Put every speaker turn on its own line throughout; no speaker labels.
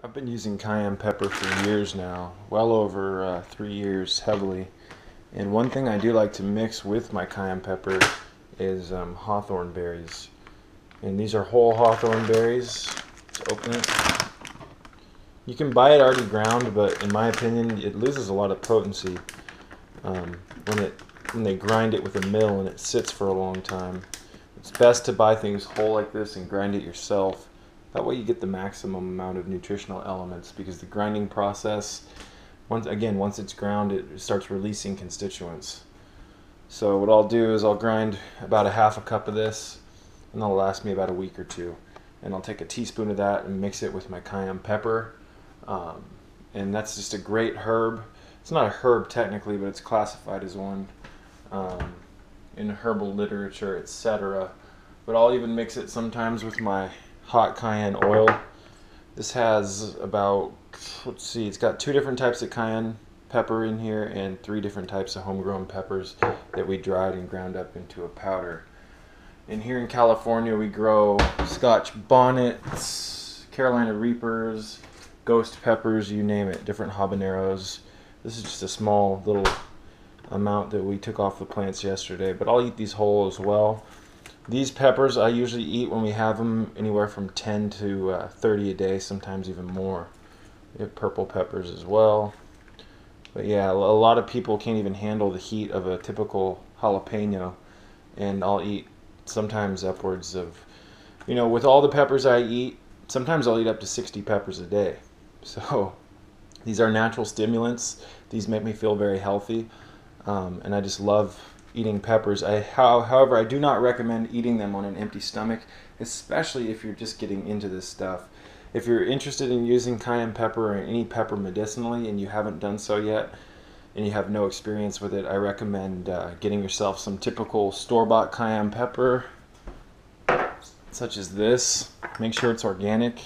I've been using cayenne pepper for years now, well over 3 years heavily. And one thing I do like to mix with my cayenne pepper is hawthorn berries. And these are whole hawthorn berries. Let's open it. You can buy it already ground, but in my opinion, it loses a lot of potency when they grind it with a mill and it sits for a long time. It's best to buy things whole like this and grind it yourself. That way you get the maximum amount of nutritional elements, because the grinding process, once it's ground, it starts releasing constituents. So what I'll do is I'll grind about a half a cup of this, and that'll last me about a week or two. And I'll take a teaspoon of that and mix it with my cayenne pepper. And that's just a great herb. It's not a herb technically, but it's classified as one in herbal literature, etc. But I'll even mix it sometimes with my hot cayenne oil. This has about, let's see, it's got 2 different types of cayenne pepper in here and 3 different types of homegrown peppers that we dried and ground up into a powder. And here in California we grow Scotch Bonnets, Carolina Reapers, ghost peppers, you name it, different habaneros. This is just a small little amount that we took off the plants yesterday, but I'll eat these whole as well. These peppers I usually eat when we have them anywhere from 10 to 30 a day, sometimes even more. We have purple peppers as well. But yeah, a lot of people can't even handle the heat of a typical jalapeno, and I'll eat sometimes upwards of, with all the peppers I eat, sometimes I'll eat up to 60 peppers a day. So these are natural stimulants. These make me feel very healthy, and I just love eating peppers. However, I do not recommend eating them on an empty stomach, especially if you're just getting into this stuff. If you're interested in using cayenne pepper or any pepper medicinally and you haven't done so yet, and you have no experience with it, I recommend getting yourself some typical store-bought cayenne pepper, such as this. Make sure it's organic,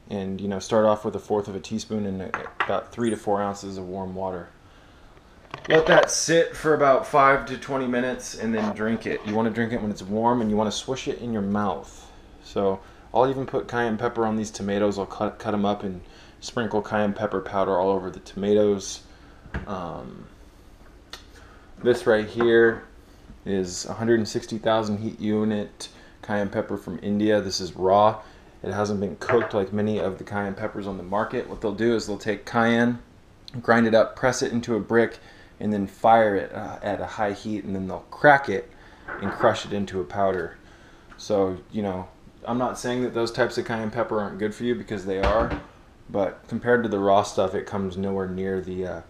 and start off with 1/4 of a teaspoon and about 3 to 4 ounces of warm water. Let that sit for about 5 to 20 minutes and then drink it. You want to drink it when it's warm, and you want to swish it in your mouth. So I'll even put cayenne pepper on these tomatoes. I'll cut them up and sprinkle cayenne pepper powder all over the tomatoes. This right here is 160,000 heat unit cayenne pepper from India. This is raw. It hasn't been cooked like many of the cayenne peppers on the market. What they'll do is they'll take cayenne, grind it up, press it into a brick, and then fire it at a high heat, and then they'll crack it and crush it into a powder. So, I'm not saying that those types of cayenne pepper aren't good for you, because they are, but compared to the raw stuff, it comes nowhere near the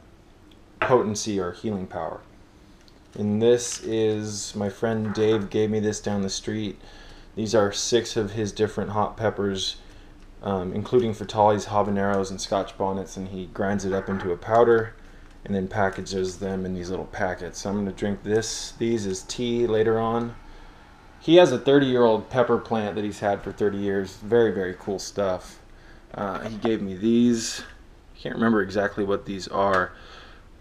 potency or healing power. And this is, my friend Dave gave me this down the street. These are 6 of his different hot peppers, including Fatali's, Habaneros, and Scotch Bonnets, and he grinds it up into a powder and then packages them in these little packets. So I'm going to drink these as tea later on. He has a 30-year-old pepper plant that he's had for 30 years. Very, very cool stuff. He gave me these. Can't remember exactly what these are,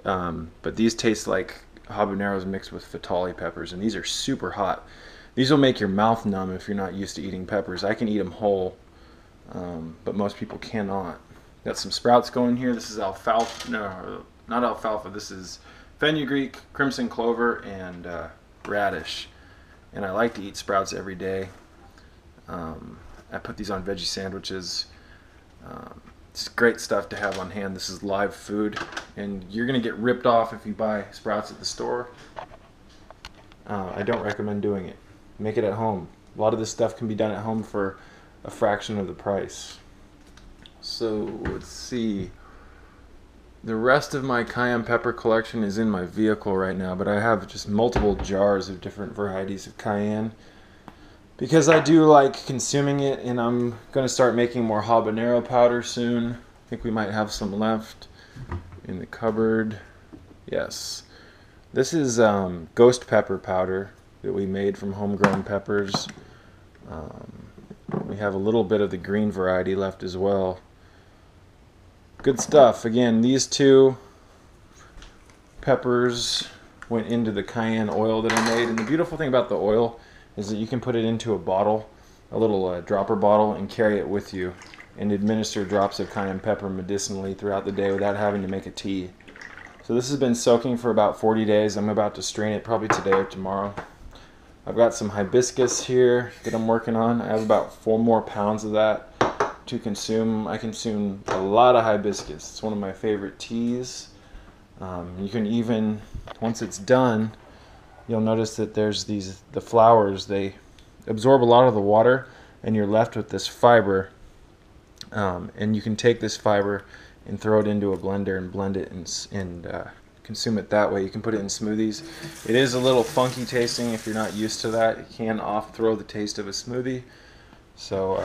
but these taste like habaneros mixed with Fatali peppers, and these are super hot. These will make your mouth numb if you're not used to eating peppers. I can eat them whole, but most people cannot. Got some sprouts going here. This is alfalfa. No, not alfalfa. This is fenugreek, crimson clover, and radish. And I like to eat sprouts every day. I put these on veggie sandwiches. It's great stuff to have on hand. This is live food, and you're going to get ripped off if you buy sprouts at the store. I don't recommend doing it. Make it at home. A lot of this stuff can be done at home for a fraction of the price. So let's see. The rest of my cayenne pepper collection is in my vehicle right now, but I have just multiple jars of different varieties of cayenne, because I do like consuming it, and I'm going to start making more habanero powder soon. I think we might have some left in the cupboard. Yes. This is ghost pepper powder that we made from homegrown peppers. We have a little bit of the green variety left as well. Good stuff. Again, these 2 peppers went into the cayenne oil that I made, and the beautiful thing about the oil is that you can put it into a bottle, a little dropper bottle, and carry it with you. and administer drops of cayenne pepper medicinally throughout the day without having to make a tea. So this has been soaking for about 40 days. I'm about to strain it probably today or tomorrow. I've got some hibiscus here that I'm working on. I have about 4 more pounds of that to consume. I consume a lot of hibiscus. It's one of my favorite teas. You can even, once it's done, you'll notice that there's the flowers, they absorb a lot of the water, and you're left with this fiber. And you can take this fiber and throw it into a blender and blend it and consume it that way. You can put it in smoothies. It is a little funky tasting if you're not used to that. It can off-throw the taste of a smoothie. So,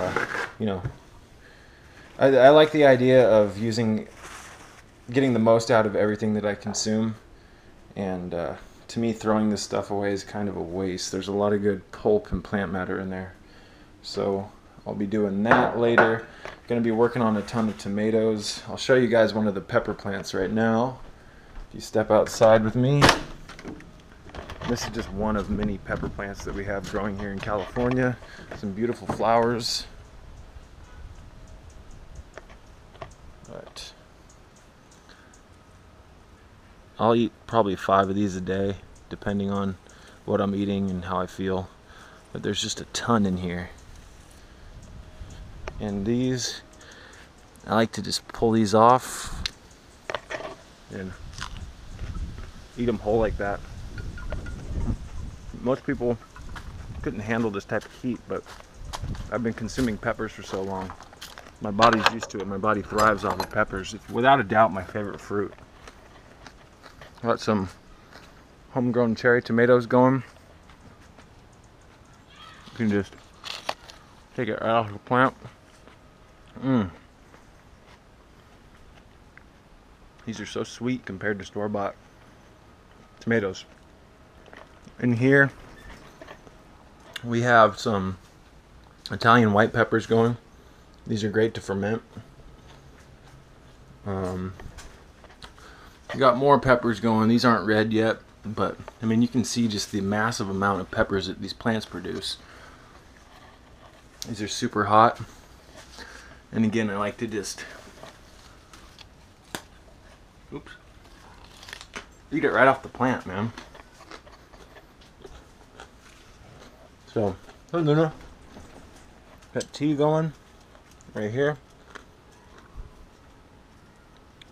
you know, I like the idea of getting the most out of everything that I consume. And to me, throwing this stuff away is kind of a waste. There's a lot of good pulp and plant matter in there. So I'll be doing that later. Going to be working on a ton of tomatoes. I'll show you guys one of the pepper plants right now. If you step outside with me, this is just one of many pepper plants that we have growing here in California. Some beautiful flowers. But I'll eat probably 5 of these a day, depending on what I'm eating and how I feel. But there's just a ton in here. And these, I like to just pull these off and eat them whole like that. Most people couldn't handle this type of heat, but I've been consuming peppers for so long. My body's used to it. My body thrives off of peppers. It's without a doubt my favorite fruit. Got some homegrown cherry tomatoes going. You can just take it right off the plant. These are so sweet compared to store-bought tomatoes. In here we have some Italian white peppers going. These are great to ferment. We got more peppers going. These aren't red yet, but I mean, you can see just the massive amount of peppers that these plants produce. These are super hot. And again, I like to just eat it right off the plant, man. So, got tea going right here.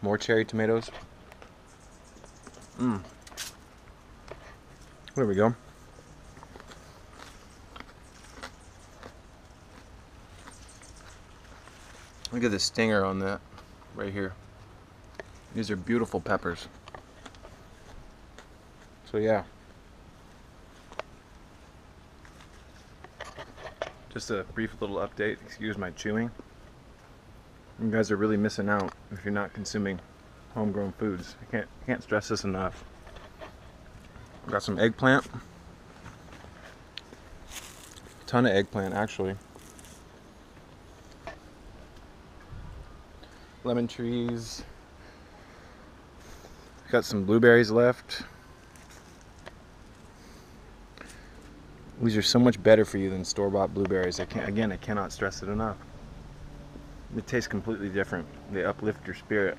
More cherry tomatoes. There we go. Look at the stinger on that right here. These are beautiful peppers. So yeah. Just a brief little update. Excuse my chewing. You guys are really missing out if you're not consuming homegrown foods. I can't stress this enough. Got some eggplant. A ton of eggplant actually. Lemon trees. Got some blueberries left. These are so much better for you than store-bought blueberries. I cannot stress it enough. It tastes completely different. They uplift your spirit.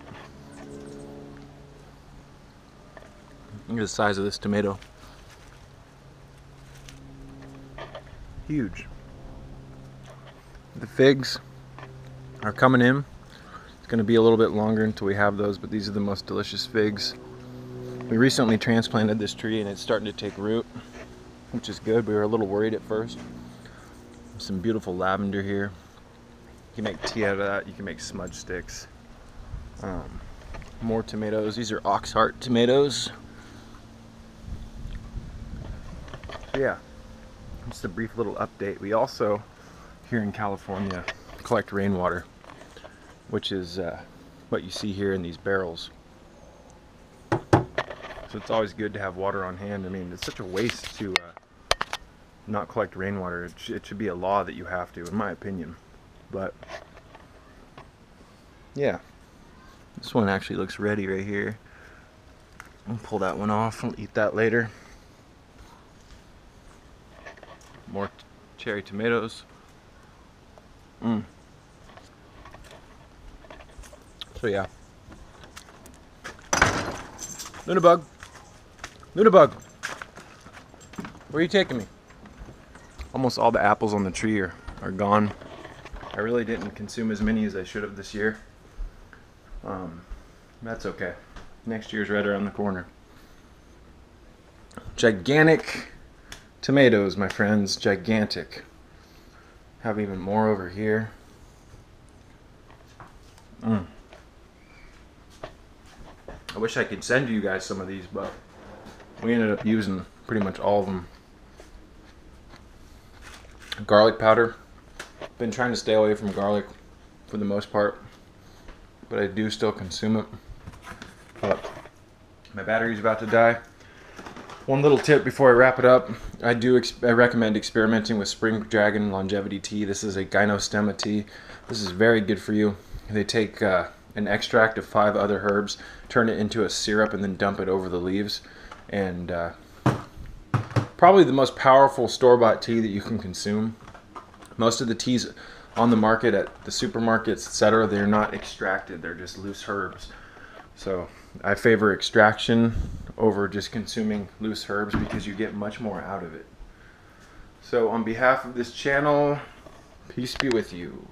Look at the size of this tomato. Huge. The figs are coming in. It's going to be a little bit longer until we have those, but these are the most delicious figs. We recently transplanted this tree and it's starting to take root, which is good. We were a little worried at first. Some beautiful lavender here. You can make tea out of that. You can make smudge sticks. More tomatoes. These are ox heart tomatoes. So yeah, just a brief little update. We also, here in California, collect rainwater, which is what you see here in these barrels. So it's always good to have water on hand. I mean, it's such a waste to not collect rainwater. It should be a law that you have to, in my opinion. But yeah, this one actually looks ready right here. I'll pull that one off. I'll eat that later. More cherry tomatoes. So yeah. Lunabug. Lunabug. Where are you taking me? Almost all the apples on the tree are gone. I really didn't consume as many as I should have this year. That's okay. Next year's right around the corner. Gigantic tomatoes, my friends. Gigantic. Have even more over here. I wish I could send you guys some of these, but we ended up using pretty much all of them. Garlic powder. Been trying to stay away from garlic for the most part, but I do still consume it. But my battery's about to die. One little tip before I wrap it up. I recommend experimenting with Spring Dragon Longevity Tea. This is a gynostemma tea. This is very good for you. They take an extract of 5 other herbs, turn it into a syrup, and then dump it over the leaves. And probably the most powerful store-bought tea that you can consume. Most of the teas on the market at the supermarkets, etc., they're not extracted. They're just loose herbs. So I favor extraction over just consuming loose herbs because you get much more out of it. So on behalf of this channel, peace be with you.